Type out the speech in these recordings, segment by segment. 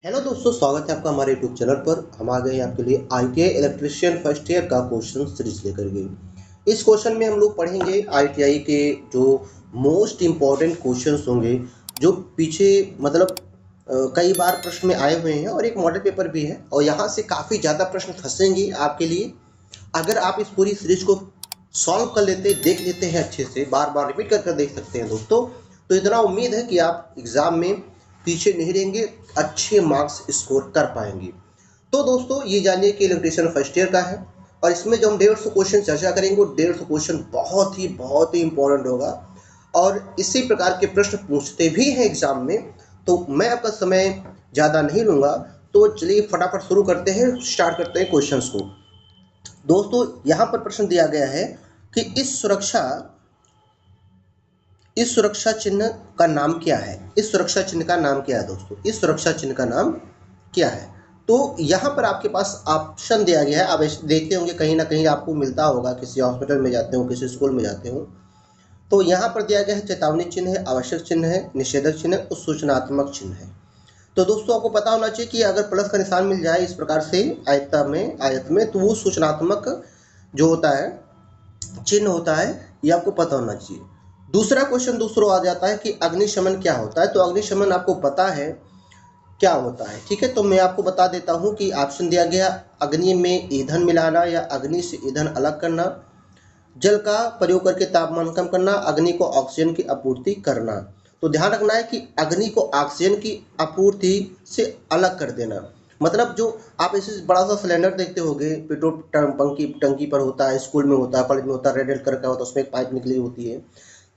Hello दोस्तों, स्वागत है आपका हमारे यूट्यूब चैनल पर। हम आ गए हैं आपके लिए आईटीआई इलेक्ट्रिशियन फर्स्ट ईयर का क्वेश्चन सीरीज लेकर के। इस क्वेश्चन में हम लोग पढ़ेंगे आईटीआई के जो मोस्ट इम्पॉर्टेंट क्वेश्चंस होंगे, जो पीछे कई बार प्रश्न में आए हुए हैं और एक मॉडल पेपर भी है, और यहाँ से काफ़ी ज़्यादा प्रश्न फंसेंगे आपके लिए। अगर आप इस पूरी सीरीज को सॉल्व कर लेते, देख लेते हैं अच्छे से, बार बार रिपीट कर देख सकते हैं दोस्तों, तो इतना उम्मीद है कि आप एग्ज़ाम में पीछे नहीं रहेंगे, अच्छे मार्क्स स्कोर कर पाएंगे। तो दोस्तों, ये जानिए कि इलेक्ट्रिशियन फर्स्ट ईयर का है, और इसमें जो हम 150 क्वेश्चन चर्चा करेंगे, वो 150 क्वेश्चन बहुत ही इंपॉर्टेंट होगा, और इसी प्रकार के प्रश्न पूछते भी हैं एग्जाम में। तो मैं आपका समय ज़्यादा नहीं लूँगा, तो चलिए फटाफट शुरू करते हैं, स्टार्ट करते हैं क्वेश्चंस को। दोस्तों, यहाँ पर प्रश्न दिया गया है कि इस सुरक्षा चिन्ह का नाम क्या है। इस सुरक्षा चिन्ह का नाम क्या है दोस्तों, इस सुरक्षा चिन्ह का नाम क्या है। तो यहाँ पर आपके पास ऑप्शन दिया गया है। आप देखते होंगे कहीं ना कहीं आपको मिलता होगा, किसी हॉस्पिटल में जाते हो, किसी स्कूल में जाते हो, तो यहाँ पर दिया गया है चेतावनी चिन्ह है, आवश्यक चिन्ह है, निषेधक चिन्ह है और सूचनात्मक चिन्ह है। तो दोस्तों, आपको पता होना चाहिए कि अगर प्लस का निशान मिल जाए इस प्रकार से आयत में, तो वो सूचनात्मक जो होता है, चिन्ह होता है, ये आपको पता होना चाहिए। दूसरा क्वेश्चन दूसरा आ जाता है कि अग्निशमन क्या होता है। तो अग्निशमन आपको पता है क्या होता है, ठीक है। तो मैं आपको बता देता हूँ कि ऑप्शन दिया गया, अग्नि में ईंधन मिलाना या अग्नि से ईंधन अलग करना, जल का प्रयोग करके तापमान कम करना, अग्नि को ऑक्सीजन की आपूर्ति करना। तो ध्यान रखना है कि अग्नि को ऑक्सीजन की आपूर्ति से अलग कर देना। मतलब जो आप ऐसे बड़ा सा सिलेंडर देखते होंगे, पेट्रोल टंकी पर होता है, स्कूल में होता है, कॉलेज में होता है, रेड रेड कलर का होता है, उसमें एक पाइप निकली होती है।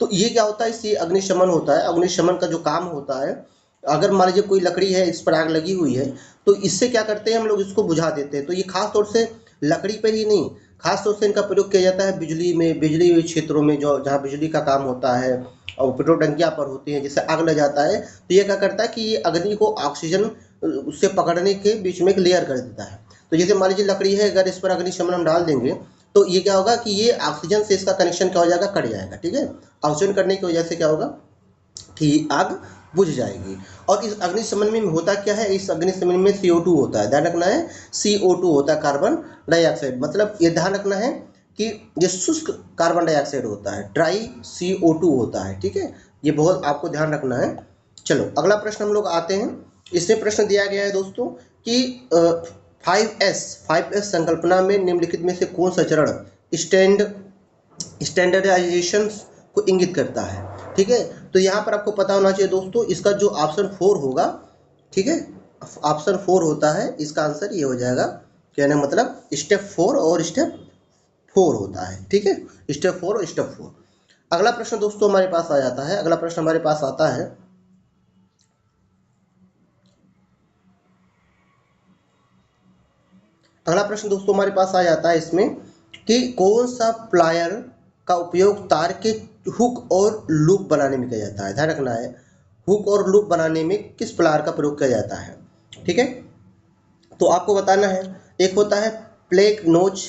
तो ये क्या होता है, इससे अग्निशमन होता है। अग्निशमन का जो काम होता है, अगर मान लीजिए कोई लकड़ी है, इस पर आग लगी हुई है, तो इससे क्या करते हैं हम लोग, इसको बुझा देते हैं। तो ये खास तौर से लकड़ी पर ही नहीं, खास तौर से इनका प्रयोग किया जाता है बिजली में, बिजली क्षेत्रों में, जो जहाँ बिजली का काम होता है और पेट्रोल टंकियाँ पर होती हैं, जिससे आग लग जाता है, तो ये क्या करता है कि ये अग्नि को ऑक्सीजन उससे पकड़ने के बीच में एक लेयर कर देता है। तो जैसे मान लीजिए लकड़ी है, अगर इस पर अग्निशमन हम डाल देंगे, तो ये क्या होगा कि ये ऑक्सीजन से इसका कनेक्शन क्या हो जाएगा, कट जाएगा, ठीक है। ऑक्सीजन कटने की वजह से क्या होगा कि आग बुझ जाएगी। और इस अग्निशमन में होता क्या है, इस अग्निशमन में CO2 होता है, ध्यान रखना है, CO2 होता है, कार्बन डाइऑक्साइड। मतलब ये ध्यान रखना है कि ये शुष्क कार्बन डाइऑक्साइड होता है, ड्राई CO2 होता है, ठीक है। ये बहुत आपको ध्यान रखना है। चलो अगला प्रश्न हम लोग आते हैं। इसमें प्रश्न दिया गया है दोस्तों कि 5S संकल्पना में निम्नलिखित में से कौन सा चरण स्टैंडर्डाइजेशन को इंगित करता है, ठीक है। तो यहाँ पर आपको पता होना चाहिए दोस्तों, इसका जो ऑप्शन 4 होगा, ठीक है, ऑप्शन 4 होता है, इसका आंसर ये हो जाएगा। कहने मतलब स्टेप 4 और स्टेप 4 होता है, ठीक है, स्टेप 4 और स्टेप 4। अगला प्रश्न दोस्तों हमारे पास आ जाता है, अगला प्रश्न हमारे पास आता है, अगला प्रश्न दोस्तों हमारे पास आ जाता है इसमें कि कौन सा प्लायर का उपयोग तार के हुक और लूप बनाने में किया जाता है। ध्यान रखना है, हुक और लूप बनाने में किस प्लायर का प्रयोग किया जाता है, ठीक है। तो आपको बताना है, एक होता है प्लेक नोच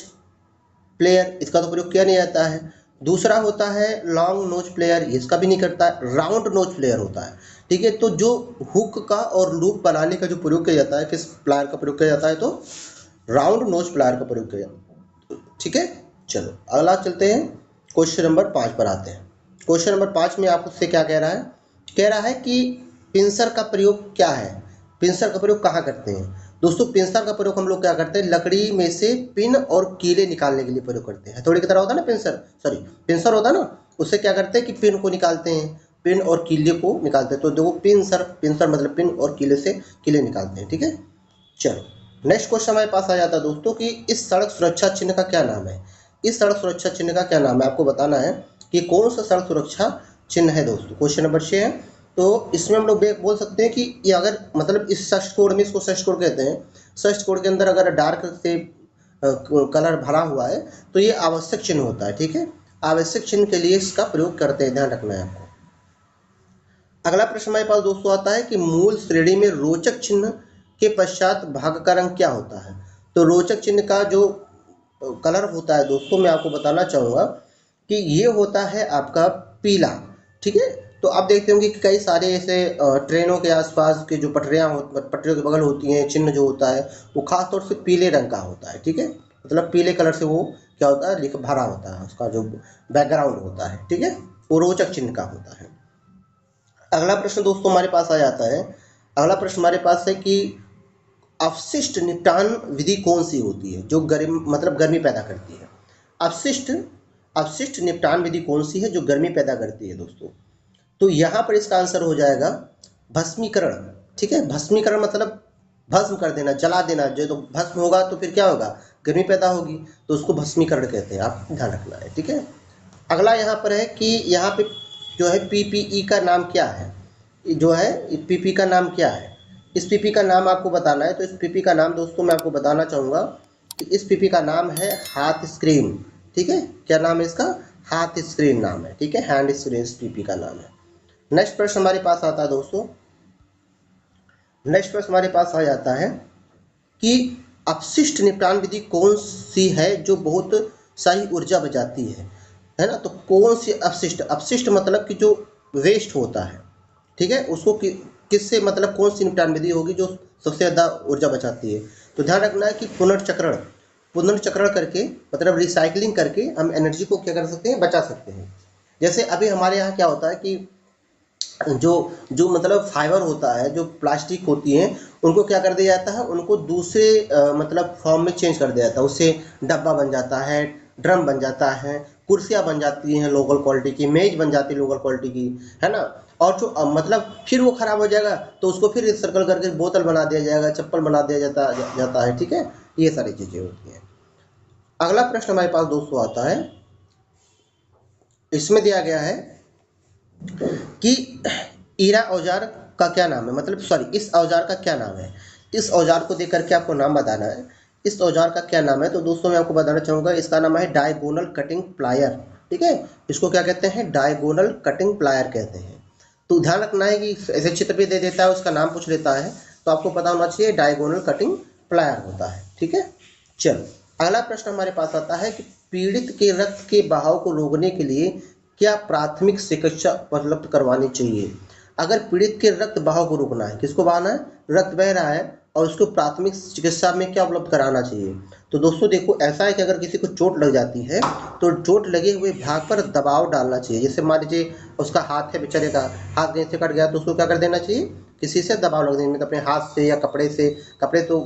प्लेयर, इसका तो प्रयोग किया नहीं जाता है। दूसरा होता है लॉन्ग नोच प्लेयर, इसका भी नहीं करता है। राउंड नोच प्लेयर होता है, ठीक है। तो जो हुक का और लूप बनाने का जो प्रयोग किया जाता है, किस प्लायर का प्रयोग किया जाता है, तो राउंड नोच प्लायर का प्रयोग किया, ठीक है। चलो अगला चलते हैं, क्वेश्चन नंबर 5 पर आते हैं। क्वेश्चन नंबर 5 में आपसे क्या कह रहा है, कह रहा है कि पिंसर का प्रयोग क्या है, पिंसर का प्रयोग कहाँ करते हैं। दोस्तों, पिंसर का प्रयोग हम लोग क्या करते हैं, लकड़ी में से पिन और कीले निकालने के लिए प्रयोग करते हैं। हथौड़ी की तरह होता है ना पिंसर होता है ना, उससे क्या करते हैं कि पिन को निकालते हैं, पिन और कीले को निकालते हैं। तो देखो पिंसर मतलब पिन और कीले से कीले निकालते हैं, ठीक है। चलो नेक्स्ट क्वेश्चन हमारे पास आ जाता है दोस्तों कि इस सड़क सुरक्षा चिन्ह का क्या नाम है। इस सड़क सुरक्षा चिन्ह का क्या नाम है, आपको बताना है कि कौन सा सड़क सुरक्षा चिन्ह है दोस्तों। क्वेश्चन नंबर 6 है। तो इसमें हम लोग बोल सकते हैं कि ये अगर मतलब इस षष्ठ कोड में, इसको षष्ठ कोड कहते हैं, षष्ठ कोड के अंदर अगर डार्क से कलर भरा हुआ है, तो ये आवश्यक चिन्ह होता है, ठीक है। आवश्यक चिन्ह के लिए इसका प्रयोग करते हैं, ध्यान रखना है आपको। अगला प्रश्न हमारे पास दोस्तों आता है कि मूल श्रेणी में रोचक चिन्ह के पश्चात भाग का रंग क्या होता है। तो रोचक चिन्ह का जो कलर होता है दोस्तों, मैं आपको बताना चाहूँगा कि ये होता है आपका पीला, ठीक है। तो आप देखते होंगे कि कई सारे ऐसे ट्रेनों के आसपास के जो पटरियों के बगल होती हैं, चिन्ह जो होता है वो खास तौर से पीले रंग का होता है, ठीक है, मतलब पीले कलर से वो क्या होता है, लिख भरा होता है, उसका जो बैकग्राउंड होता है, ठीक है, वो रोचक चिन्ह का होता है। अगला प्रश्न दोस्तों हमारे पास आ जाता है, अगला प्रश्न हमारे पास है कि अपशिष्ट निपटान विधि कौन सी होती है जो गर्मी पैदा करती है। अपशिष्ट अपशिष्ट निपटान विधि कौन सी है जो गर्मी पैदा करती है दोस्तों। तो यहाँ पर इसका आंसर हो जाएगा भस्मीकरण, ठीक है, भस्मीकरण मतलब भस्म कर देना, जला देना, जो तो भस्म होगा तो फिर क्या होगा, गर्मी पैदा होगी, तो उसको भस्मीकरण कहते हैं, आप ध्यान रखना है, ठीक है। अगला यहाँ पर है कि यहाँ पे जो है पीपीई का नाम क्या है, जो है पीपी का नाम क्या है, इस पीपी का नाम आपको बताना है। तो इस पीपी का नाम दोस्तों मैं आपको बताना चाहूँगा कि इस पीपी का नाम है हाथ स्क्रीन, ठीक है, क्या नाम है इसका, हाथ स्क्रीन नाम है, ठीक है, हैंड स्क्रीन इस पीपी का नाम है। नेक्स्ट प्रश्न हमारे पास आता है दोस्तों, नेक्स्ट प्रश्न हमारे पास आ जाता है कि अपशिष्ट निपटान विधि कौन सी है जो बहुत सारी ऊर्जा बचाती है ना। तो कौन सी अपशिष्ट, अपशिष्ट मतलब कि जो वेस्ट होता है, ठीक है, उसको किससे मतलब कौन सी निपटान विधि होगी जो सबसे ज़्यादा ऊर्जा बचाती है। तो ध्यान रखना है कि पुनर्चक्रण, पुनर्चक्रण करके मतलब रिसाइकलिंग करके हम एनर्जी को क्या कर सकते हैं, बचा सकते हैं। जैसे अभी हमारे यहाँ क्या होता है कि जो जो मतलब फाइबर होता है, जो प्लास्टिक होती है, उनको क्या कर दिया जाता है, उनको दूसरे मतलब फॉर्म में चेंज कर दिया जाता है, उससे डब्बा बन जाता है, ड्रम बन जाता है, कुर्सियाँ बन जाती हैं लोकल क्वालिटी की, मेज बन जाती है लोकल क्वालिटी की, है ना। और जो मतलब फिर वो खराब हो जाएगा तो उसको फिर रिसाइकल करके बोतल बना दिया जाएगा, चप्पल बना दिया जाता है, ठीक है, ये सारी चीज़ें होती हैं। अगला प्रश्न हमारे पास दोस्तों आता है, इसमें दिया गया है कि ईरा औजार का क्या नाम है, मतलब सॉरी इस औजार का क्या नाम है। इस औजार को देख करके आपको नाम बताना है, इस औजार का क्या नाम है। तो दोस्तों मैं आपको बताना चाहूँगा, इसका नाम है डायगोनल कटिंग प्लायर, ठीक है, इसको क्या कहते हैं, डायगोनल कटिंग प्लायर कहते हैं। तो ध्यान रखना है कि ऐसे चित्र भी दे देता है, उसका नाम पूछ लेता है, तो आपको पता होना चाहिए डायगोनल कटिंग प्लायर होता है, ठीक है। चलो अगला प्रश्न हमारे पास आता है कि पीड़ित के रक्त के बहाव को रोकने के लिए क्या प्राथमिक चिकित्सा उपलब्ध करवानी चाहिए। अगर पीड़ित के रक्त बहाव को रोकना है, किसको बहाना है, रक्त बह रहा है और उसको प्राथमिक चिकित्सा में क्या उपलब्ध कराना चाहिए। तो दोस्तों देखो ऐसा है कि अगर किसी को चोट लग जाती है तो चोट लगे हुए भाग पर दबाव डालना चाहिए। जैसे मान लीजिए उसका हाथ है, बेचारे का हाथ कहीं से कट गया तो उसको क्या कर देना चाहिए, किसी से दबाव लग देना, अपने हाथ से या कपड़े से, कपड़े तो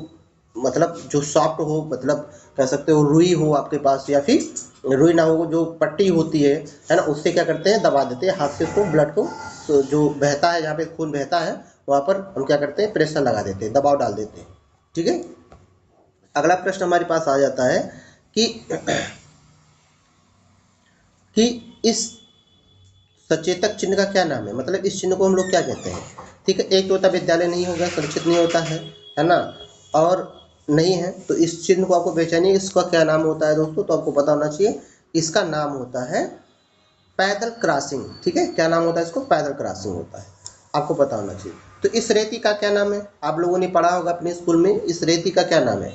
मतलब जो सॉफ्ट हो, मतलब कह सकते हो रुई हो आपके पास, या फिर रुई ना हो जो पट्टी होती है ना, उससे क्या करते हैं, दबा देते हैं हाथ से उसको, ब्लड को, तो जो बहता है, जहाँ पे खून बहता है वहाँ पर हम क्या करते हैं, प्रेशर लगा देते हैं, दबाव डाल देते हैं, ठीक है। अगला प्रश्न हमारे पास आ जाता है कि कि इस सचेतक चिन्ह का क्या नाम है, मतलब इस चिन्ह को हम लोग क्या कहते हैं, ठीक है। एक तो होता विद्यालय नहीं होगा, सुरक्षित नहीं होता है ना, और नहीं है, तो इस चिन्ह को आपको पहचानिए, इसका क्या नाम होता है दोस्तों, तो आपको पता होना चाहिए, इसका नाम होता है पैदल क्रॉसिंग, ठीक है, क्या नाम होता है इसको, पैदल क्रॉसिंग होता है, आपको पता होना चाहिए। तो इस रेती का क्या नाम है, आप लोगों ने पढ़ा होगा अपने स्कूल में, इस रेती का क्या नाम है।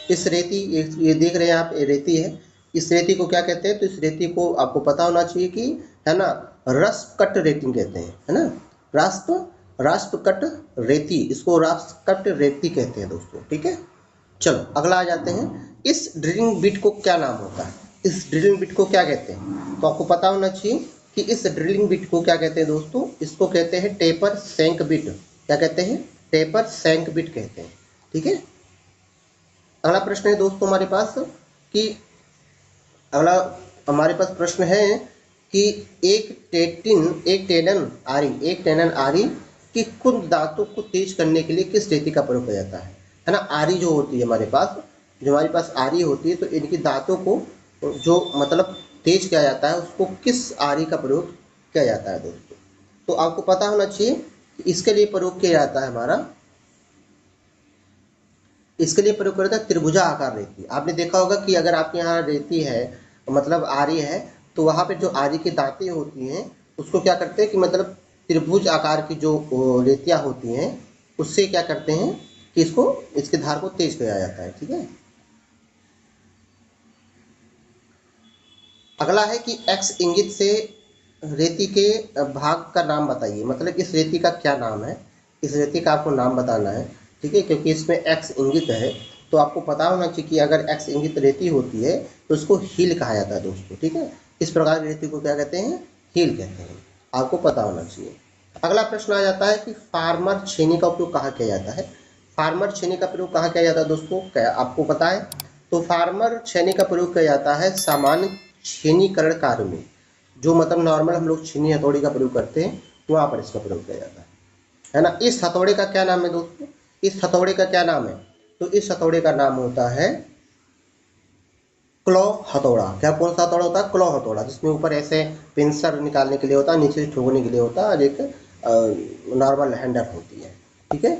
इस रेती, ये देख रहे हैं आप, ये रेती है, इस रेती को क्या कहते हैं, तो इस रेती को आपको पता होना चाहिए कि, है ना, रस्प कट रेती कहते हैं, है ना, रास्प रास्प कट रेती, इसको रास्प कट रेती कहते हैं दोस्तों, ठीक है। चलो अगला आ जाते हैं, इस ड्रिलिंग बिट को क्या नाम होता है, इस ड्रिलिंग बिट को क्या कहते हैं। तो आपको पता होना चाहिए कि इस ड्रिलिंग बिट को क्या कहते हैं दोस्तों, इसको कहते हैं टेपर सैंक बिट, क्या कहते हैं, टेपर सैंक बिट कहते हैं, ठीक है। अगला प्रश्न है दोस्तों हमारे पास कि, अगला हमारे पास प्रश्न है कि एक टेनन आरी की कुंद दांतों को तेज करने के लिए किस रेती का प्रयोग किया जाता है ना। आरी जो होती है हमारे पास, जो हमारे पास आरी होती है, तो इनकी दांतों को जो मतलब तेज किया जाता है, उसको किस आरी का प्रयोग किया जाता है दोस्तों। तो आपको पता होना चाहिए कि इसके लिए प्रयोग किया जाता है हमारा, इसके लिए प्रयोग करता है त्रिभुजा आकार रेती। आपने देखा होगा कि अगर आपके यहाँ रेती है, मतलब आरी है, तो वहाँ पे जो आरी की दांतें होती हैं उसको क्या करते हैं कि मतलब त्रिभुज आकार की जो रेतियाँ होती हैं उससे क्या करते हैं कि इसको, इसके धार को तेज किया जाता है, ठीक है। अगला है कि एक्स इंगित से रेती के भाग का नाम बताइए, मतलब इस रेती का क्या नाम है, इस रेती का आपको नाम बताना है। ठीक है, क्योंकि इसमें एक्स इंगित है, तो आपको पता होना चाहिए कि अगर एक्स इंगित रेती होती है तो उसको हील कहा जाता है दोस्तों। ठीक है, इस प्रकार की रेती को क्या कहते हैं, हील कहते हैं, आपको पता होना चाहिए। अगला प्रश्न आ जाता है कि फार्मर छेनी का उपयोग कहाँ किया जाता है। फार्मर छेनी का प्रयोग कहाँ किया जाता है दोस्तों, क्या आपको पता है। तो फार्मर छेनी का प्रयोग किया जाता है सामान्य छेनीकरण कार्य में, जो मतलब नॉर्मल हम लोग छीनी हथौड़ी का प्रयोग करते हैं, वहाँ पर इसका प्रयोग किया जाता है ना। इस हथौड़े का क्या नाम है दोस्तों, इस हथौड़े का क्या नाम है, तो इस हथौड़े का नाम होता है क्लॉ हथौड़ा। क्या कौन सा हथौड़ा होता है, क्लॉ हथौड़ा, जिसमें ऊपर ऐसे पिंसर निकालने के लिए होता है, नीचे से ठोकने के लिए होता है, और एक नॉर्मल हैंडल होती है। ठीक है,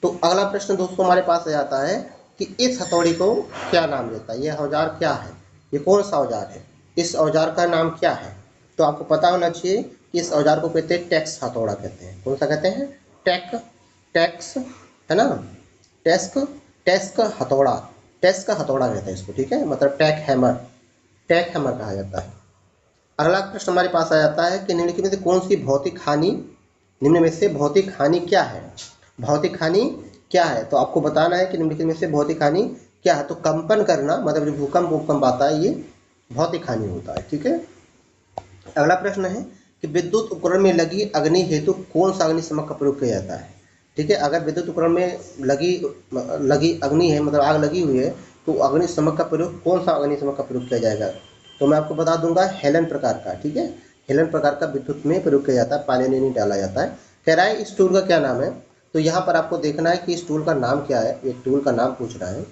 तो अगला प्रश्न दोस्तों हमारे पास आ जाता है कि इस हथौड़ी को क्या नाम देता है, यह औजार क्या है, ये कौन सा औजार है, इस औजार का नाम क्या है। तो आपको पता होना चाहिए कि इस औजार को कहते हैं टैक्स हथौड़ा कहते हैं। कौन सा कहते हैं, टैक, टैक्स, है ना, टैस्क, टैस्क हथौड़ा, टैस्क हथौड़ा कहते हैं इसको। ठीक है, मतलब टैक हैमर, टैक हैमर कहा जाता है। अगला प्रश्न हमारे पास आ जाता है कि निम्नलिखित में से कौन सी भौतिक हानि, निम्न में से भौतिक हानि क्या है, भौतिक हानि क्या है। तो आपको बताना है कि निम्नलिखित में से भौतिक हानि क्या है। तो कंपन करना, मतलब जो भूकंप आता है, ये भौतिक हानि होता है। ठीक है, अगला प्रश्न है कि विद्युत उपकरण में लगी अग्नि हेतु कौन सा अग्निशमक का प्रयोग किया जाता है। ठीक है, अगर विद्युत उपकरण में लगी लगी अग्नि है, मतलब आग लगी हुई है, तो अग्निशमक का प्रयोग, कौन सा अग्निशमक का प्रयोग किया जाएगा। तो मैं आपको बता दूंगा, हेलन प्रकार का। ठीक है, हेलन प्रकार का विद्युत में प्रयोग किया जाता है, पानी नहीं डाला जाता है। कह रहा है इस टूल का क्या नाम है। तो यहाँ पर आपको देखना है कि इस टूल का नाम क्या है, एक टूल का नाम पूछ रहा है।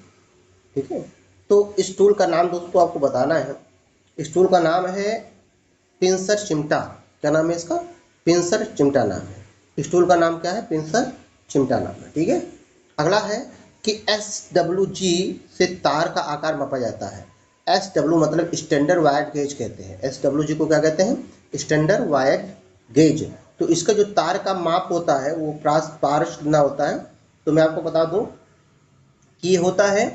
ठीक है, तो इस टूल का नाम दोस्तों आपको बताना है। इस टूल का नाम है पिंसर चिमटा। क्या नाम है इसका, पिंसर चिमटा नाम है। इस टूल का नाम क्या है, पिंसर चिमटा नाम है। ठीक है, अगला है कि SWG से तार का आकार मापा जाता है। SW मतलब स्टैंडर्ड वायर्ड गेज कहते हैं। SWG को क्या कहते हैं, स्टैंडर्ड वायर्ड गेज। तो इसका जो तार का माप होता है वो पारस कितना होता है। तो मैं आपको बता दूं कि ये होता है,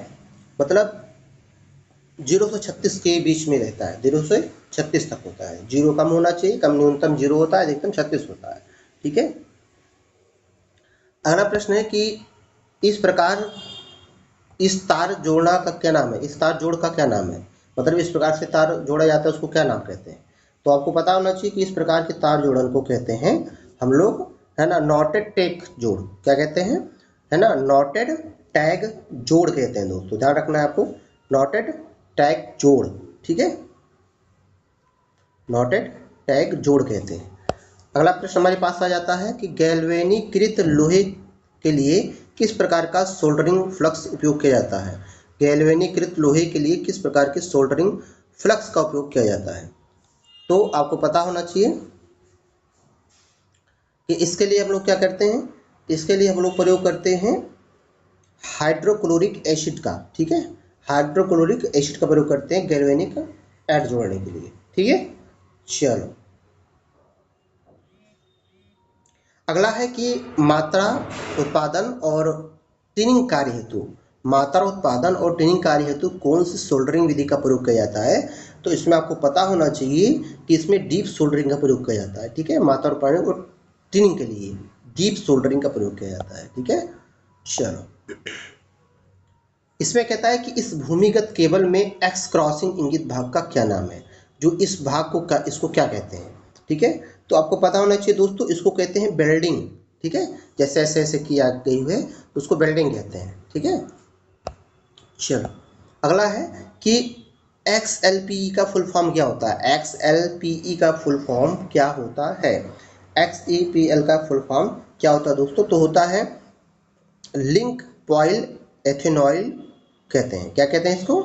मतलब 0 से 36 के बीच में रहता है, 0 से 36 तक होता है। 0 कम होना चाहिए, कम न्यूनतम 0 होता है, अधिकतम 36 होता है। ठीक है, अगला प्रश्न है कि इस प्रकार इस तार जोड़ना का क्या नाम है, इस तार जोड़ का क्या नाम है, मतलब इस प्रकार से तार जोड़ा जाता है उसको क्या नाम कहते हैं। तो आपको पता होना चाहिए कि इस प्रकार के तार जोड़न को कहते हैं हम लोग, है ना, नॉटेड टैग जोड़। क्या कहते हैं, है ना, नॉटेड टैग जोड़ कहते हैं दोस्तों, ध्यान रखना है आपको, नॉटेड टैग जोड़। ठीक है, नॉटेड टैग जोड़ कहते हैं। अगला प्रश्न हमारे पास आ जाता है कि गैल्वेनीकृत लोहे के लिए किस प्रकार का सोल्डरिंग फ्लक्स उपयोग किया जाता है। गैल्वेनीकृत लोहे के लिए किस प्रकार के सोल्डरिंग फ्लक्स का उपयोग किया जाता है। तो आपको पता होना चाहिए कि इसके लिए हम लोग क्या करते हैं, इसके लिए हम लोग प्रयोग करते हैं हाइड्रोक्लोरिक एसिड का। ठीक है, हाइड्रोक्लोरिक एसिड का प्रयोग करते हैं गैल्वेनिक ऐड जोड़ने के लिए। ठीक है, चलो अगला है कि मात्रा उत्पादन और टिनिंग कार्य हेतु, मात्रा उत्पादन और टिनिंग कार्य हेतु कौन सी सोल्डरिंग विधि का प्रयोग किया जाता है। तो इसमें आपको पता होना चाहिए कि इसमें डीप सोल्डरिंग का प्रयोग किया जाता है। ठीक है, मात्रा उत्पादन और टिनिंग के लिए डीप सोल्डरिंग का प्रयोग किया जाता है। ठीक है, चलो इसमें कहता है कि इस भूमिगत केबल में एक्स क्रॉसिंग इंगित भाग का क्या नाम है, जो इस भाग को क्या, इसको क्या कहते हैं। ठीक है, तो आपको पता होना चाहिए दोस्तों, इसको कहते हैं बेल्डिंग। ठीक है, जैसे ऐसे ऐसे किया गई है तो उसको बेल्डिंग कहते हैं। ठीक है, चलो अगला है कि XLPE का फुल फॉर्म क्या होता है। XLPE का फुल फॉर्म क्या होता है, XEPL का फुल फॉर्म क्या होता है दोस्तों। तो होता है लिंक पॉइल एथेनॉइल कहते हैं। क्या कहते हैं इसको,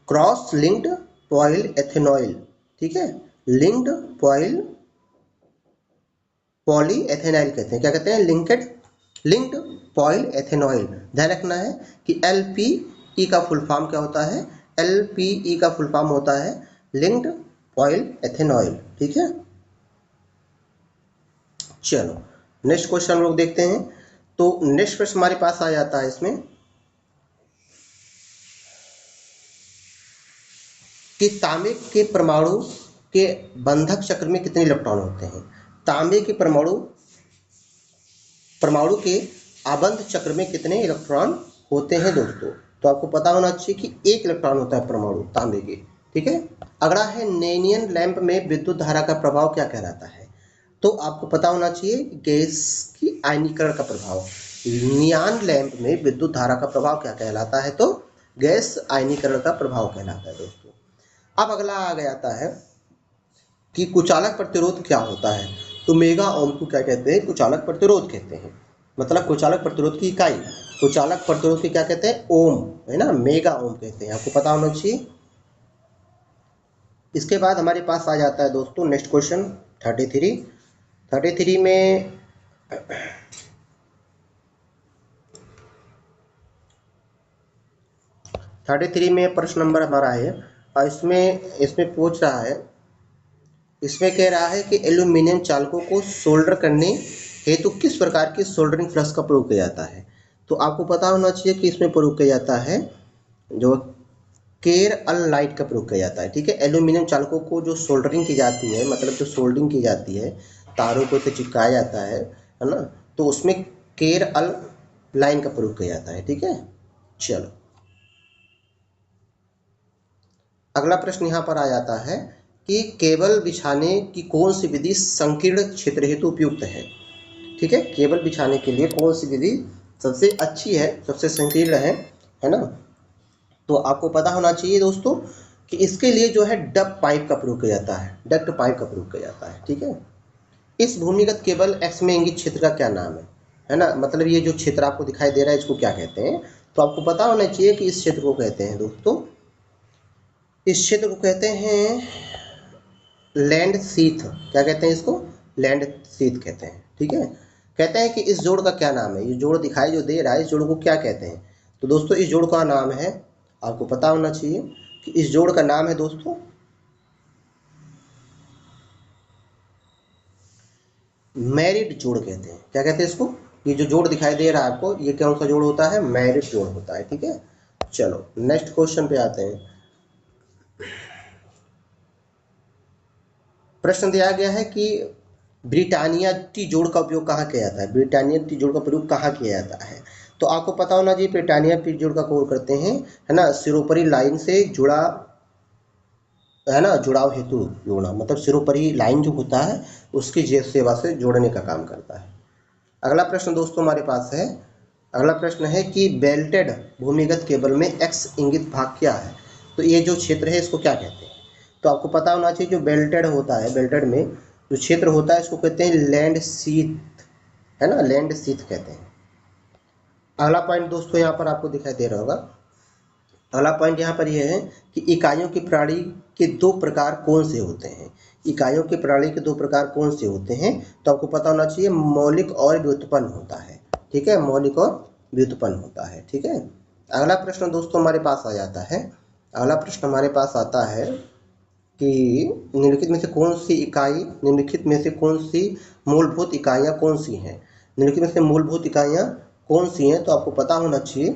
क्रॉस लिंक्ड पॉइल एथेनॉइल। ठीक है, लिंक्ड पॉइल पॉली एथेनॉइल कहते हैं। क्या कहते हैं, लिंक्ड पॉइल एथेनॉइल। ध्यान रखना है कि LPE का फुल फॉर्म क्या होता है, LPE का फुल फॉर्म होता है लिंक्ड पॉइल एथेनॉइल। ठीक है, चलो नेक्स्ट क्वेश्चन हम लोग देखते हैं। तो नेक्स्ट प्रश्न हमारे पास आ जाता है इसमें कि तांबे के परमाणु के बंधक चक्र में कितने इलेक्ट्रॉन होते हैं? तांबे के परमाणु के आबंध चक्र में कितने इलेक्ट्रॉन होते हैं दोस्तों? तो आपको पता होना चाहिए कि 1 इलेक्ट्रॉन होता है परमाणु तांबे के। ठीक है। अगला है नेनियन लैंप में विद्युत धारा का प्रभाव क्या कहलाता है? तो आपको पता होना चाहिए गैस की आयनीकरण का प्रभाव। नियान लैंप में विद्युत धारा का प्रभाव क्या कहलाता है? तो गैस आयनीकरण का प्रभाव कहलाता है दोस्तों। अब अगला आ जाता है कि कुचालक प्रतिरोध क्या होता है? तो मेगा ओम को क्या कहते हैं? कुचालक प्रतिरोध कहते हैं। मतलब कुचालक प्रतिरोध की इकाई, कुचालक प्रतिरोध की क्या कहते हैं? ओम, है ना, मेगा ओम कहते हैं। आपको पता होना चाहिए। इसके बाद हमारे पास आ जाता है दोस्तों नेक्स्ट क्वेश्चन 33 में 33 में प्रश्न नंबर हमारा है और इसमें पूछ रहा है, इसमें कह रहा है कि एल्यूमिनियम चालकों को सोल्डर करने हेतु किस प्रकार की सोल्डरिंग फ्लक्स का प्रयोग किया जाता है? तो आपको पता होना चाहिए कि इसमें प्रयोग किया जाता है जो केर अल लाइट का प्रयोग किया जाता है। ठीक है। एल्यूमिनियम चालकों को जो सोल्डरिंग की जाती है, मतलब जो सोल्डरिंग की जाती है, तारों को चिपकाया जाता है ना, तो उसमें केर अल लाइन का प्रयोग किया जाता है। ठीक है। चलो अगला प्रश्न यहाँ पर आ जाता है कि केबल बिछाने की कौन सी विधि संकीर्ण क्षेत्र हेतु उपयुक्त है? ठीक है। केबल बिछाने के लिए कौन सी विधि सबसे अच्छी है, सबसे संकीर्ण है ना? तो आपको पता होना चाहिए दोस्तों कि इसके लिए जो है डक्ट पाइप का प्रयोग किया जाता है, डक्ट पाइप का प्रयोग किया जाता है। ठीक है। इस भूमिगत केबल एक्स में इंगित क्षेत्र का क्या नाम है ना? मतलब ये जो क्षेत्र आपको दिखाई दे रहा है इसको क्या कहते हैं? तो आपको पता होना चाहिए कि इस क्षेत्र को कहते हैं दोस्तों, इस क्षेत्र को कहते हैं लैंड सीथ। क्या कहते हैं इसको? लैंड सीथ कहते हैं। ठीक है। कहते हैं कि इस जोड़ का क्या नाम है? ये जोड़ दिखाई जो दे रहा है, इस जोड़ को क्या कहते हैं? तो दोस्तों इस जोड़ का नाम है, आपको पता होना चाहिए कि इस जोड़ का नाम है दोस्तों मैरिड जोड़ कहते हैं। क्या कहते हैं इसको? ये जो जोड़ दिखाई दे रहा है आपको, ये कौन सा जोड़ होता है? मैरिड जोड़ होता है। ठीक है। चलो नेक्स्ट क्वेश्चन पे आते हैं। प्रश्न दिया गया है कि ब्रिटानिया टी जोड़ का उपयोग कहाँ किया जाता है? ब्रिटानिया टी जोड़ का प्रयोग कहाँ किया जाता है? तो आपको पता होना चाहिए ब्रिटानिया टी जोड़ का उपयोग करते हैं, है ना, सिरोपरी लाइन से जुड़ा, है ना, जुड़ाव हेतु जोड़ना, मतलब सिरोपरी लाइन जो होता है उसकी सेवा से जोड़ने का काम करता है। अगला प्रश्न दोस्तों हमारे पास है, अगला प्रश्न है कि बेल्टेड भूमिगत केबल में एक्स इंगित भाग क्या है? तो ये जो क्षेत्र है इसको क्या कहते हैं? तो आपको पता होना चाहिए जो बेल्टेड होता है, बेल्टेड में जो क्षेत्र होता है इसको कहते हैं लैंड सीथ, है ना, लैंड सीथ कहते हैं। अगला पॉइंट दोस्तों यहाँ पर आपको दिखाई दे रहा होगा, अगला पॉइंट यहाँ पर यह है कि इकाइयों की प्रणाली के 2 प्रकार कौन से होते हैं? इकाइयों की प्रणाली के 2 प्रकार कौन से होते हैं? तो आपको पता होना चाहिए मौलिक और व्युत्पन्न होता है। ठीक है। मौलिक और व्युत्पन्न होता है। ठीक है। अगला प्रश्न दोस्तों हमारे पास आ जाता है, अगला प्रश्न हमारे पास आता है कि निम्नलिखित में से कौन सी इकाई, निम्नलिखित में से कौन सी मूलभूत इकाइयाँ कौन सी हैं? निम्नलिखित में से मूलभूत इकाइयाँ कौन सी हैं? तो आपको पता होना चाहिए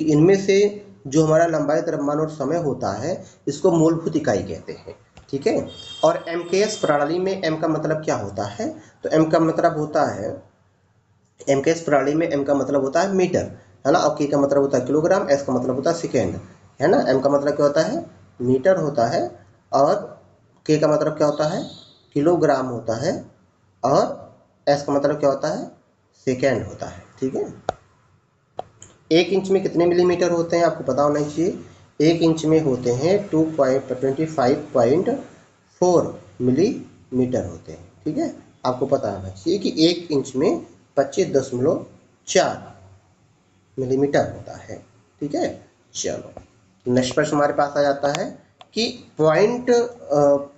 कि इनमें से जो हमारा लंबाई, द्रव्यमान और समय होता है इसको मूलभूत इकाई कहते हैं। ठीक है। और एमकेएस प्रणाली में एम का मतलब क्या होता है? तो एम का मतलब होता है, एमकेएस प्रणाली में एम का मतलब होता है मीटर, है ना, और के का मतलब होता है किलोग्राम, एस का मतलब होता है सेकेंड, है ना। एम का मतलब क्या होता है? मीटर होता है, और के का मतलब क्या होता है? किलोग्राम होता है, और एस का मतलब क्या होता है? सेकेंड होता है। ठीक है। 1 इंच में कितने मिलीमीटर होते हैं? आपको पता होना चाहिए 1 इंच में होते हैं 2.25.4 मिलीमीटर होते हैं। ठीक है। आपको पता होना चाहिए कि 1 इंच में 25.4 मिलीमीटर होता है। ठीक है। चलो नेक्स्ट प्रश्न हमारे पास आ जाता है कि पॉइंट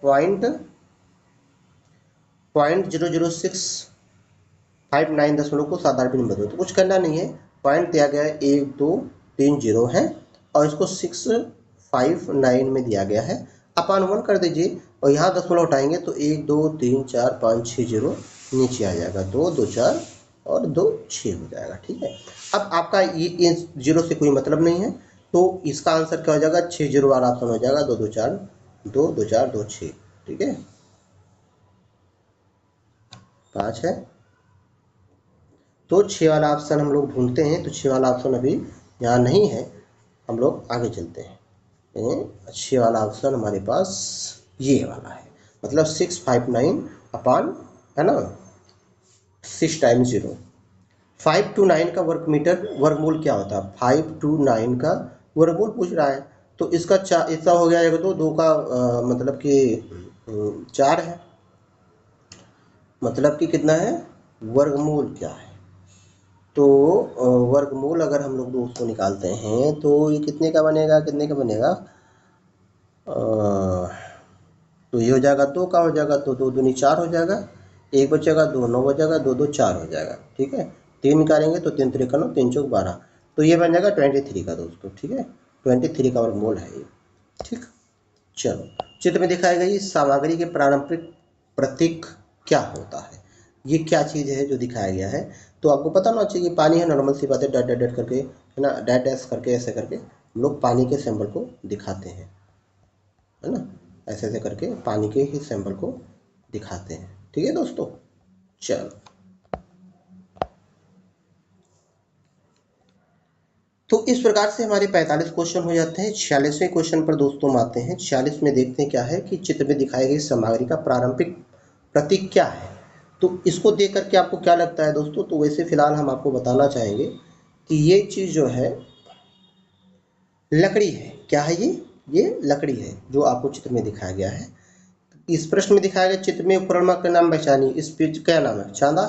0.00659 दशमलव को साधारण नंबर दो। तो कुछ करना नहीं है, पॉइंट दिया गया है 1 2 3 0 है और इसको 659 में दिया गया है, अपान 1 कर दीजिए और यहाँ दशमलव हटाएंगे तो 1 2 3 4 5 6 0 नीचे आ जाएगा, 2 2 4 और 2 6 हो जाएगा। ठीक है। अब आपका ये जीरो से कोई मतलब नहीं है, तो इसका आंसर क्या हो जाएगा? 6 0 वाला ऑप्शन हो जाएगा, 2 2 4 2 2 4 2 6। ठीक है, 5 है। तो 6 वाला ऑप्शन हम लोग ढूंढते हैं, तो 6 वाला ऑप्शन अभी यहाँ नहीं है, हम लोग आगे चलते हैं। 6 वाला ऑप्शन हमारे पास ये वाला है, मतलब 659 अपान, है ना, 6 टाइम्स 0। 5 to 9 का वर्गमूल क्या होता है? 5 to 9 का वर्गमूल पूछ रहा है, तो इसका ऐसा हो गया है, तो 2 का मतलब कि 4 है, मतलब कि कितना है, वर्गमूल क्या है? तो वर्गमूल अगर हम लोग दोस्तों निकालते हैं तो ये कितने का बनेगा, कितने का बनेगा, तो ये हो जाएगा 2 का हो जाएगा, तो 2 दूनी 4 हो जाएगा, 1 बचेगा, 2 9 बचेगा, 2 2 4 हो जाएगा। ठीक है, 3 निकालेंगे तो 3 3 9, 3 चौक 12, तो ये बन जाएगा 23 का दोस्तों। ठीक है, 23 का वर्गमूल है ये। ठीक, चलो, चित्र में दिखाई गई सामग्री के पारंपरिक प्रतीक क्या होता है? ये क्या चीज़ है जो दिखाया गया है? तो आपको पता होना चाहिए, पानी है, नॉर्मल सी बात है, डैट डैट डैट करके, है ना, डैट डैश करके, ऐसे करके हम लोग पानी के सिंबल को दिखाते हैं, है ना, ऐसे ऐसे करके पानी के ही सिंबल को दिखाते हैं। ठीक है दोस्तों, चलो, तो इस प्रकार से हमारे 45 क्वेश्चन हो जाते हैं। 46वें क्वेश्चन पर दोस्तों हम आते हैं। 46 में देखते हैं क्या है कि चित्र में दिखाई गई सामग्री का पारंपरिक प्रतीक क्या है? तो इसको देख करके आपको क्या लगता है दोस्तों? तो वैसे फिलहाल हम आपको बताना चाहेंगे कि ये चीज़ जो है लकड़ी है। क्या है ये लकड़ी है जो आपको चित्र में दिखाया गया है। इस प्रश्न में दिखाया गया चित्र में उपकरण का नाम पहचानिए। इस पे क्या नाम है? चांदा।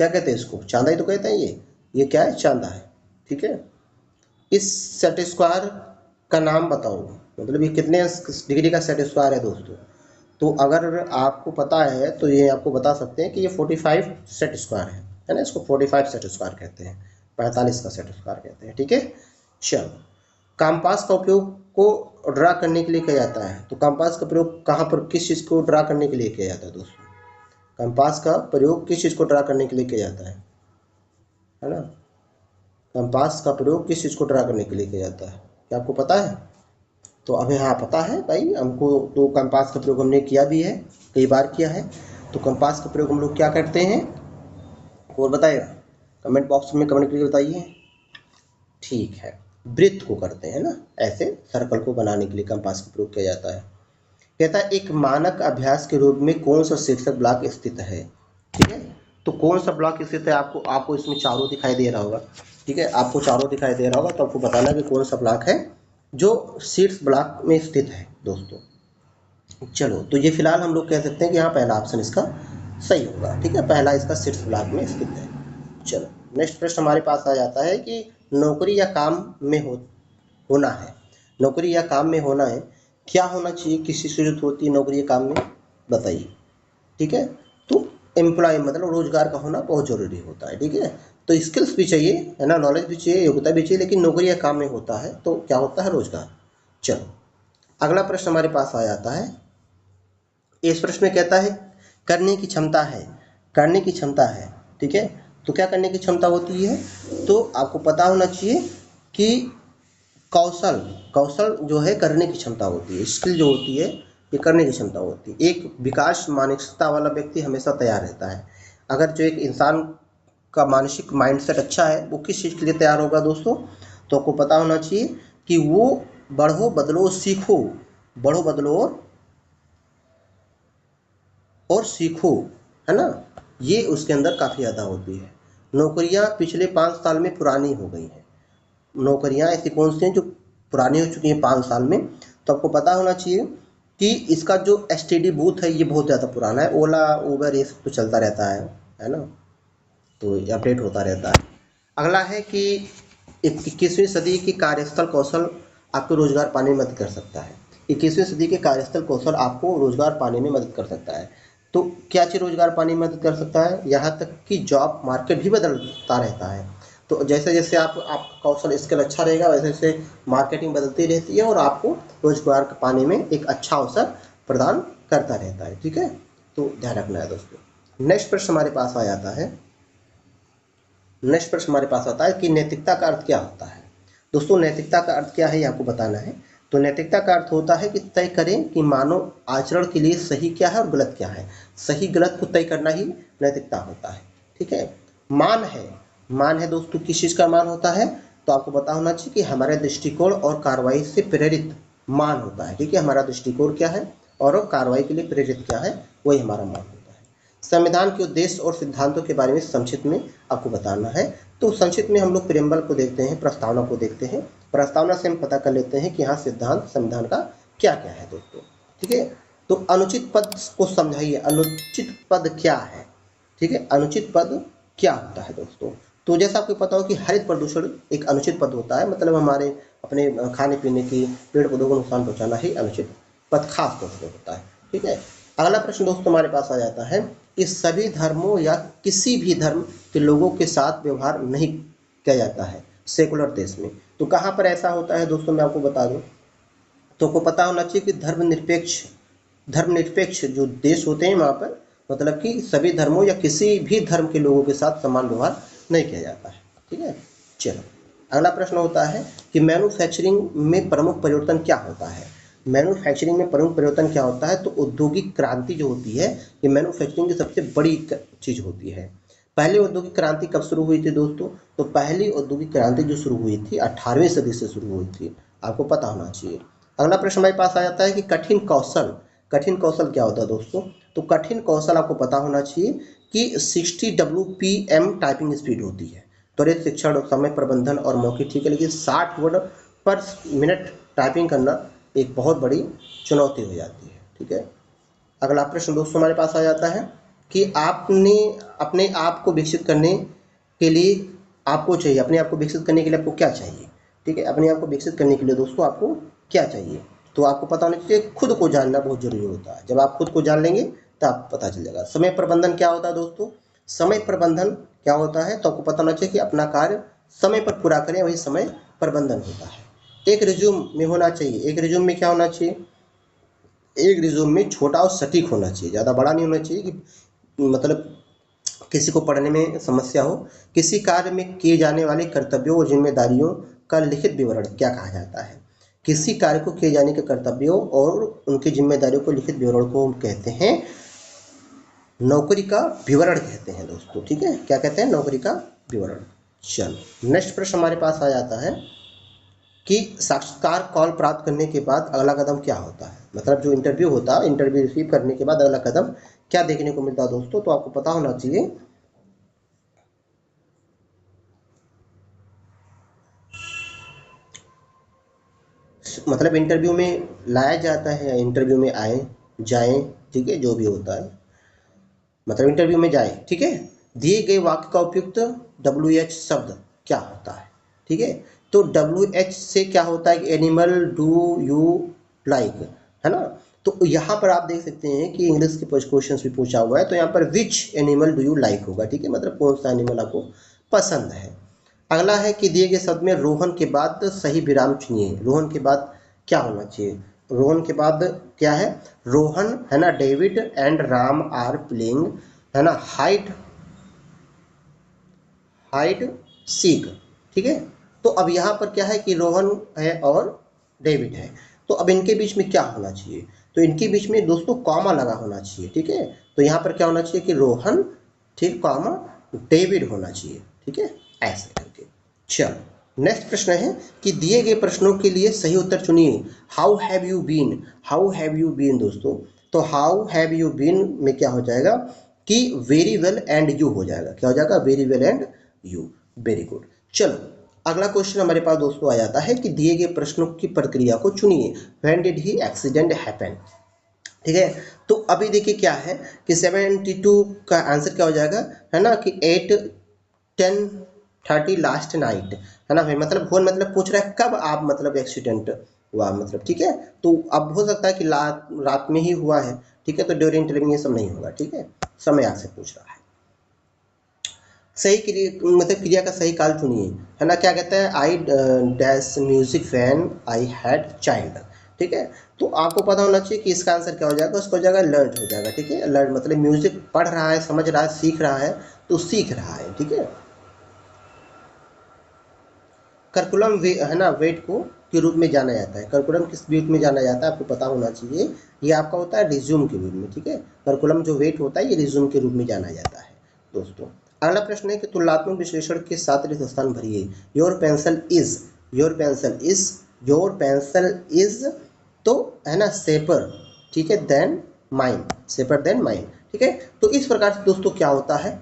क्या कहते हैं इसको? चांदा ही तो कहते हैं। ये क्या है? चांदा है। ठीक है, इस सेट स्क्वायर का नाम बताओ, मतलब ये कितने डिग्री का सेट स्क्वायर है दोस्तों? तो अगर आपको पता है तो ये आपको बता सकते हैं कि ये 45 सेट स्क्वायर है ना, इसको 45 सेट स्क्वायर कहते हैं, 45 का सेट स्क्वायर कहते हैं। ठीक है, चलो, कंपास का उपयोग को ड्रा करने के लिए किया जाता है। तो कंपास का प्रयोग कहाँ पर, किस चीज़ को ड्रा करने के लिए किया जाता है दोस्तों? कंपास का प्रयोग किस चीज़ को ड्रा करने के लिए किया जाता है ना? कंपास का प्रयोग किस चीज़ को ड्रा करने के लिए किया जाता है? क्या आपको पता है? तो हमें हाँ पता है भाई हमको, तो कंपास का प्रयोग हमने किया भी है, कई बार किया है। तो कंपास का प्रयोग हम लोग क्या करते हैं, और बताएगा? कमेंट बॉक्स में कमेंट करके बताइए। ठीक है, वृत्त को करते हैं ना, ऐसे सर्कल को बनाने के लिए कंपास का प्रयोग किया जाता है। कहता है एक मानक अभ्यास के रूप में कौन सा शीर्षक ब्लॉक स्थित है? ठीक है, तो कौन सा ब्लॉक स्थित है? आपको इसमें चारों दिखाई दे रहा होगा। ठीक है, आपको चारों दिखाई दे रहा होगा, तो आपको बताना कि कौन सा ब्लॉक है जो शीर्ष ब्लॉक में स्थित है दोस्तों। चलो, तो ये फिलहाल हम लोग कह सकते हैं कि यहाँ पहला ऑप्शन इसका सही होगा। ठीक है, पहला इसका शीर्ष ब्लॉक में स्थित है। चलो, नेक्स्ट प्रश्न हमारे पास आ जाता है कि नौकरी या काम में होना है, नौकरी या काम में होना है, क्या होना चाहिए, किसी से जरूरत होती है नौकरी या काम में, बताइए। ठीक है, तो एम्प्लॉय मतलब रोजगार का होना बहुत जरूरी होता है। ठीक है, तो स्किल्स भी चाहिए, है ना, नॉलेज भी चाहिए, योग्यता भी चाहिए, लेकिन नौकरी या काम में होता है तो क्या होता है? रोजगार। चलो, अगला प्रश्न हमारे पास आ जाता है। इस प्रश्न में कहता है करने की क्षमता है, करने की क्षमता है। ठीक है, तो क्या करने की क्षमता होती है? तो आपको पता होना चाहिए कि कौशल, कौशल जो है करने की क्षमता होती है, स्किल जो होती है ये करने की क्षमता होती है। एक विकास मानसिकता वाला व्यक्ति हमेशा तैयार रहता है। अगर जो एक इंसान का मानसिक माइंडसेट अच्छा है, वो किस चीज़ के लिए तैयार होगा दोस्तों? तो आपको पता होना चाहिए कि वो बढ़ो बदलो सीखो, बढ़ो बदलो और सीखो, है ना, ये उसके अंदर काफ़ी ज़्यादा होती है। नौकरियां पिछले 5 साल में पुरानी हो गई हैं। नौकरियां ऐसी कौन सी हैं जो पुरानी हो चुकी हैं 5 साल में? तो आपको पता होना चाहिए कि इसका जो एसटीडी बूथ है ये बहुत ज़्यादा पुराना है। ओला, उबर ये सब तो चलता रहता है ना, तो ये अपडेट होता रहता है। अगला है कि 21वीं सदी की कार्यस्थल कौशल आपको रोजगार पाने में मदद कर सकता है। 21वीं सदी के कार्यस्थल कौशल आपको रोजगार पाने में मदद कर सकता है। तो क्या चीज़ रोजगार पाने में मदद कर सकता है? यहाँ तक कि जॉब मार्केट भी बदलता रहता है। तो जैसे जैसे आप कौशल स्किल अच्छा रहेगा, वैसे वैसे मार्केटिंग बदलती रहती है और आपको रोजगार पाने में एक अच्छा अवसर प्रदान करता रहता है। ठीक है, तो ध्यान रखना है दोस्तों। नेक्स्ट प्रश्न हमारे पास आ जाता है। नेक्स्ट प्रश्न हमारे पास आता है कि नैतिकता का अर्थ क्या होता है? दोस्तों, नैतिकता का अर्थ क्या है ये आपको बताना है। तो नैतिकता का अर्थ होता है कि तय करें कि मानव आचरण के लिए सही क्या है और गलत क्या है। सही गलत को तय करना ही नैतिकता होता है। ठीक है। मान है दोस्तों, किस चीज़ का मान होता है, तो आपको पता होना चाहिए कि हमारे दृष्टिकोण और कार्रवाई से प्रेरित मान होता है। ठीक है, हमारा दृष्टिकोण क्या है और कार्रवाई के लिए प्रेरित क्या है, वही हमारा मान होता है। संविधान के उद्देश्य और सिद्धांतों के बारे में संक्षिप्त में आपको बताना है। तो संक्षिप्त में हम लोग प्रेम्बल को देखते हैं, प्रस्तावना को देखते हैं। प्रस्तावना से हम पता कर लेते हैं कि हाँ सिद्धांत संविधान का क्या क्या है दोस्तों। ठीक है, तो अनुचित पद को समझाइए, अनुचित पद क्या है। ठीक है, अनुचित पद क्या होता है दोस्तों। तो जैसा आपको पता हो कि हरित प्रदूषण एक अनुचित पद होता है, मतलब हमारे अपने खाने पीने की पेड़ पौधों को नुकसान पहुंचाना ही अनुचित पद खास तौर पर होता है। ठीक है, अगला प्रश्न दोस्तों हमारे पास आ जाता है कि सभी धर्मों या किसी भी धर्म के लोगों के साथ व्यवहार नहीं किया जाता है सेकुलर देश में। तो कहाँ पर ऐसा होता है दोस्तों, मैं आपको बता दूं। तो आपको पता होना चाहिए कि धर्मनिरपेक्ष जो देश होते हैं वहाँ पर मतलब कि सभी धर्मों या किसी भी धर्म के लोगों के साथ समान व्यवहार नहीं किया जाता है। ठीक है, चलो अगला प्रश्न होता है कि मैन्युफैक्चरिंग में प्रमुख परिवर्तन क्या होता है। मैन्युफैक्चरिंग में प्रमुख परिवर्तन क्या होता है, तो औद्योगिक क्रांति जो होती है ये मैन्युफैक्चरिंग की सबसे बड़ी चीज़ होती है। पहली औद्योगिक क्रांति कब शुरू हुई थी दोस्तों, तो पहली औद्योगिक क्रांति जो शुरू हुई थी 18वीं सदी से शुरू हुई थी, आपको पता होना चाहिए। अगला प्रश्न हमारे पास आ जाता है कि कठिन कौशल क्या होता है दोस्तों। तो कठिन कौशल आपको पता होना चाहिए कि 60 WPM टाइपिंग स्पीड होती है। त्वरित शिक्षण, समय प्रबंधन और मौखिक, ठीक है, लेकिन 60 वर्ड पर मिनट टाइपिंग करना एक बहुत बड़ी चुनौती हो जाती है। ठीक है, अगला प्रश्न दोस्तों हमारे पास आ जाता है कि आपने अपने आप को विकसित करने के लिए आपको चाहिए, अपने आप को विकसित करने के लिए आपको क्या चाहिए। ठीक है, अपने आप को विकसित करने के लिए दोस्तों आपको क्या चाहिए, तो आपको पता होना चाहिए खुद को जानना बहुत जरूरी होता है। जब आप खुद को जान लेंगे तो आपको पता चल जाएगा। समय प्रबंधन क्या होता है दोस्तों, समय प्रबंधन क्या होता है, तो आपको पता होना चाहिए कि अपना कार्य समय पर पूरा करें, वही समय प्रबंधन होता है। एक रिज्यूम में होना चाहिए, एक रिज्यूम में क्या होना चाहिए, एक रिज्यूम में छोटा और सटीक होना चाहिए, ज़्यादा बड़ा नहीं होना चाहिए कि मतलब किसी को पढ़ने में समस्या हो। किसी कार्य में किए जाने वाले कर्तव्यों और जिम्मेदारियों का लिखित विवरण क्या कहा जाता है। किसी कार्य को किए जाने के कर्तव्यों और उनकी जिम्मेदारियों को लिखित विवरण को हम कहते हैं नौकरी का विवरण कहते हैं दोस्तों। ठीक है, क्या कहते हैं, नौकरी का विवरण। चलो नेक्स्ट प्रश्न हमारे पास आ जाता है कि साक्षात्कार कॉल प्राप्त करने के बाद अगला कदम क्या होता है। मतलब जो इंटरव्यू होता है, इंटरव्यू रिसीव करने के बाद अगला कदम क्या देखने को मिलता है दोस्तों, तो आपको पता होना चाहिए मतलब इंटरव्यू में लाया जाता है या इंटरव्यू में आए जाएं, ठीक है, जो भी होता है मतलब इंटरव्यू में जाए। ठीक है, दिए गए वाक्य का उपयुक्त WH शब्द क्या होता है। ठीक है, तो WH से क्या होता है, एनिमल डू यू लाइक, है ना। तो यहाँ पर आप देख सकते हैं कि इंग्लिश के क्वेश्चन भी पूछा हुआ है, तो यहाँ पर which animal do you like होगा। ठीक है, मतलब कौन सा एनिमल आपको पसंद है। अगला है कि दिए गए शब्द में रोहन के बाद सही विराम चुनिए। रोहन के बाद क्या होना चाहिए, रोहन के बाद क्या है, रोहन है ना, David and Ram are playing, है ना, हाइड सीक। ठीक है, तो अब यहाँ पर क्या है कि रोहन है और डेविड है, तो अब इनके बीच में क्या होना चाहिए, तो इनके बीच में दोस्तों कॉमा लगा होना चाहिए। ठीक है, तो यहाँ पर क्या होना चाहिए कि रोहन, ठीक, कॉमा डेविड होना चाहिए। ठीक है, ऐसे करके। चलो नेक्स्ट प्रश्न है कि दिए गए प्रश्नों के लिए सही उत्तर चुनिए। हाउ हैव यू बीन दोस्तों, तो हाउ हैव यू बीन में क्या हो जाएगा कि वेरी वेल एंड यू हो जाएगा। क्या हो जाएगा, very well and you, very good. चलो अगला क्वेश्चन हमारे पास दोस्तों आ जाता है कि दिए गए प्रश्नों की प्रक्रिया को चुनिए। When did he accident happen. ठीक है, तो अभी देखिए क्या है कि 72 का आंसर क्या हो जाएगा, है ना, कि 8:10:30 लास्ट नाइट, है ना। फिर मतलब फोन मतलब पूछ रहा है कब आप मतलब एक्सीडेंट हुआ, मतलब ठीक है, तो अब हो सकता है कि रात में ही हुआ है। ठीक है, तो ड्यूरिंग टेलिंग ये सब नहीं होगा। ठीक है, समय आपसे पूछ रहा है। सही क्रिया मतलब क्रिया का सही काल चुनिए, है ना। क्या कहता है, I dash music fan I had child. ठीक है, तो आपको पता होना चाहिए कि इसका आंसर क्या हो जाएगा, उसको हो जाएगा लर्न हो जाएगा। ठीक है, लर्न मतलब म्यूजिक पढ़ रहा है, समझ रहा है, सीख रहा है, तो सीख रहा है। ठीक है, कर्कुलम वे है ना, वेट को के रूप में जाना जाता है। करिकुलम किस वेट में जाना जाता है आपको पता होना चाहिए। ये आपका होता है रिज्यूम के रूप में, ठीक है। करिकुलम जो वेट होता है ये रिज्यूम के रूप में जाना जाता है दोस्तों। अगला प्रश्न है कि तुलनात्मक विश्लेषण के साथ रिक्त स्थान भरिए। Your pencil is, your pencil is, your pencil is, तो है ना सेपर, ठीक है, then mine, shaper then mine, ठीक है। तो इस प्रकार से दोस्तों क्या होता है,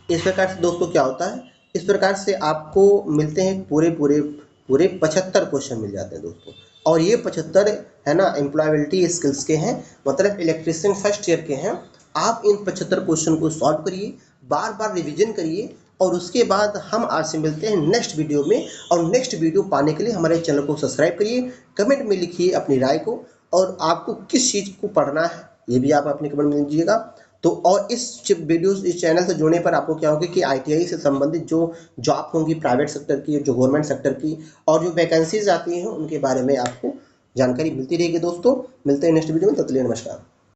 इस प्रकार से दोस्तों क्या होता है, इस प्रकार से आपको मिलते हैं पूरे पूरे पूरे 75 क्वेश्चन मिल जाते हैं दोस्तों। और ये 75 है ना एम्प्लॉयबिलिटी स्किल्स के हैं, मतलब इलेक्ट्रीशियन फर्स्ट ईयर के हैं। आप इन 75 क्वेश्चन को सॉल्व करिए, बार बार रिवीजन करिए, और उसके बाद हम आज से मिलते हैं नेक्स्ट वीडियो में। और नेक्स्ट वीडियो पाने के लिए हमारे चैनल को सब्सक्राइब करिए, कमेंट में लिखिए अपनी राय को, और आपको किस चीज़ को पढ़ना है ये भी आप अपने कमेंट में दीजिएगा। तो और इस वीडियोस, इस चैनल से जुड़ने पर आपको क्या होगा कि आईटीआई से संबंधित जो जॉब होंगी प्राइवेट सेक्टर की, जो गवर्नमेंट सेक्टर की, और जो वैकेंसीज आती हैं उनके बारे में आपको जानकारी मिलती रहेगी दोस्तों। मिलते हैं नेक्स्ट वीडियो में, तब तक के लिए नमस्कार।